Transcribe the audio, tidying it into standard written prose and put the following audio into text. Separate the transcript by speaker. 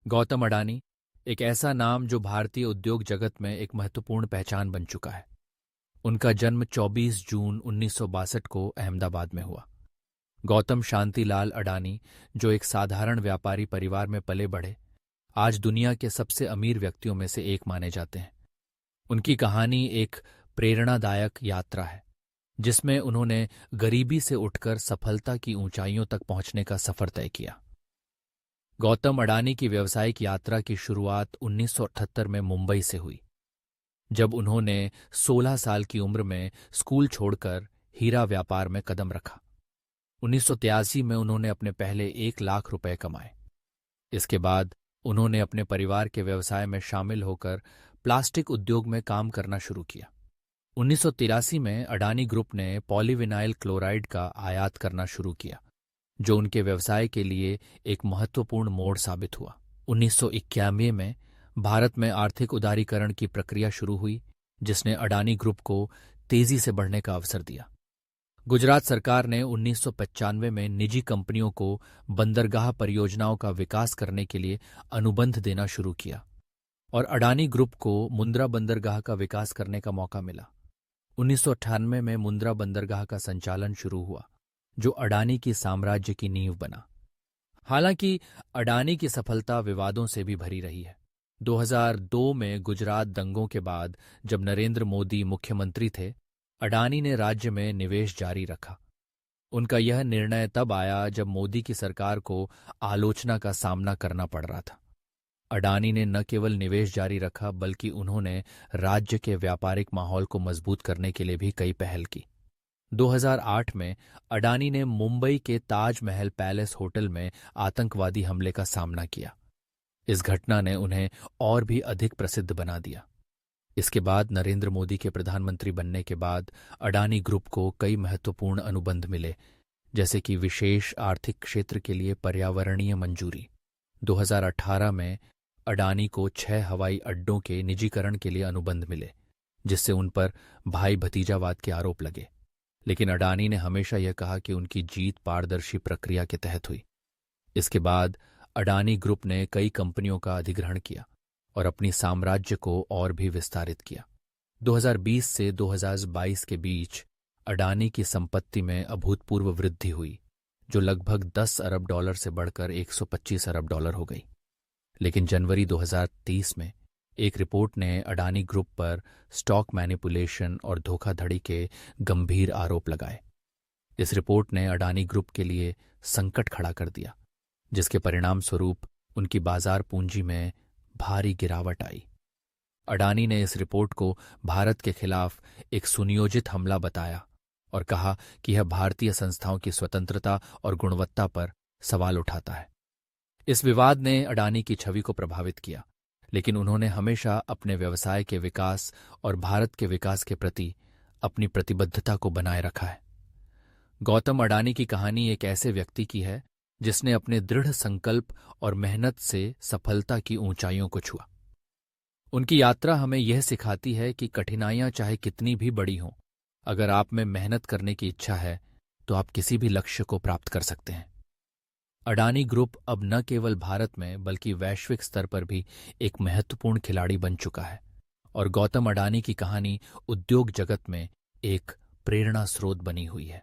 Speaker 1: गौतम अडानी एक ऐसा नाम जो भारतीय उद्योग जगत में एक महत्वपूर्ण पहचान बन चुका है। उनका जन्म 24 जून 1962 को अहमदाबाद में हुआ। गौतम शांतिलाल अडानी, जो एक साधारण व्यापारी परिवार में पले बढ़े, आज दुनिया के सबसे अमीर व्यक्तियों में से एक माने जाते हैं। उनकी कहानी एक प्रेरणादायक यात्रा है, जिसमें उन्होंने गरीबी से उठकर सफलता की ऊंचाइयों तक पहुंचने का सफर तय किया। गौतम अडानी की व्यावसायिक यात्रा की शुरुआत 1978 में मुंबई से हुई, जब उन्होंने 16 साल की उम्र में स्कूल छोड़कर हीरा व्यापार में कदम रखा। 1983 में उन्होंने अपने पहले 1 लाख रुपए कमाए। इसके बाद उन्होंने अपने परिवार के व्यवसाय में शामिल होकर प्लास्टिक उद्योग में काम करना शुरू किया। 1983 में अडानी ग्रुप ने पॉलीविनाइल क्लोराइड का आयात करना शुरू किया, जो उनके व्यवसाय के लिए एक महत्वपूर्ण मोड़ साबित हुआ। 1991 में भारत में आर्थिक उदारीकरण की प्रक्रिया शुरू हुई, जिसने अडानी ग्रुप को तेजी से बढ़ने का अवसर दिया। गुजरात सरकार ने 1995 में निजी कंपनियों को बंदरगाह परियोजनाओं का विकास करने के लिए अनुबंध देना शुरू किया और अडानी ग्रुप को मुंद्रा बंदरगाह का विकास करने का मौका मिला। 1998 में मुंद्रा बंदरगाह का संचालन शुरू हुआ, जो अडानी की साम्राज्य की नींव बना। हालांकि अडानी की सफलता विवादों से भी भरी रही है। 2002 में गुजरात दंगों के बाद, जब नरेंद्र मोदी मुख्यमंत्री थे, अडानी ने राज्य में निवेश जारी रखा। उनका यह निर्णय तब आया जब मोदी की सरकार को आलोचना का सामना करना पड़ रहा था। अडानी ने न केवल निवेश जारी रखा, बल्कि उन्होंने राज्य के व्यापारिक माहौल को मजबूत करने के लिए भी कई पहल की। 2008 में अडानी ने मुंबई के ताजमहल पैलेस होटल में आतंकवादी हमले का सामना किया। इस घटना ने उन्हें और भी अधिक प्रसिद्ध बना दिया। इसके बाद नरेंद्र मोदी के प्रधानमंत्री बनने के बाद अडानी ग्रुप को कई महत्वपूर्ण अनुबंध मिले, जैसे कि विशेष आर्थिक क्षेत्र के लिए पर्यावरणीय मंजूरी। 2018 में अडानी को 6 हवाई अड्डों के निजीकरण के लिए अनुबंध मिले, जिससे उन पर भाई भतीजावाद के आरोप लगे। लेकिन अडानी ने हमेशा यह कहा कि उनकी जीत पारदर्शी प्रक्रिया के तहत हुई। इसके बाद अडानी ग्रुप ने कई कंपनियों का अधिग्रहण किया और अपनी साम्राज्य को और भी विस्तारित किया। 2020 से 2022 के बीच अडानी की संपत्ति में अभूतपूर्व वृद्धि हुई, जो लगभग 10 अरब डॉलर से बढ़कर 125 अरब डॉलर हो गई। लेकिन जनवरी 2030 में एक रिपोर्ट ने अडानी ग्रुप पर स्टॉक मैनिपुलेशन और धोखाधड़ी के गंभीर आरोप लगाए। इस रिपोर्ट ने अडानी ग्रुप के लिए संकट खड़ा कर दिया, जिसके परिणाम स्वरूप उनकी बाजार पूंजी में भारी गिरावट आई। अडानी ने इस रिपोर्ट को भारत के खिलाफ एक सुनियोजित हमला बताया और कहा कि यह भारतीय संस्थाओं की स्वतंत्रता और गुणवत्ता पर सवाल उठाता है। इस विवाद ने अडानी की छवि को प्रभावित किया, लेकिन उन्होंने हमेशा अपने व्यवसाय के विकास और भारत के विकास के प्रति अपनी प्रतिबद्धता को बनाए रखा है। गौतम अडानी की कहानी एक ऐसे व्यक्ति की है जिसने अपने दृढ़ संकल्प और मेहनत से सफलता की ऊंचाइयों को छुआ। उनकी यात्रा हमें यह सिखाती है कि कठिनाइयां चाहे कितनी भी बड़ी हों, अगर आप में मेहनत करने की इच्छा है तो आप किसी भी लक्ष्य को प्राप्त कर सकते हैं। अडानी ग्रुप अब न केवल भारत में बल्कि वैश्विक स्तर पर भी एक महत्वपूर्ण खिलाड़ी बन चुका है और गौतम अडानी की कहानी उद्योग जगत में एक प्रेरणा स्रोत बनी हुई है।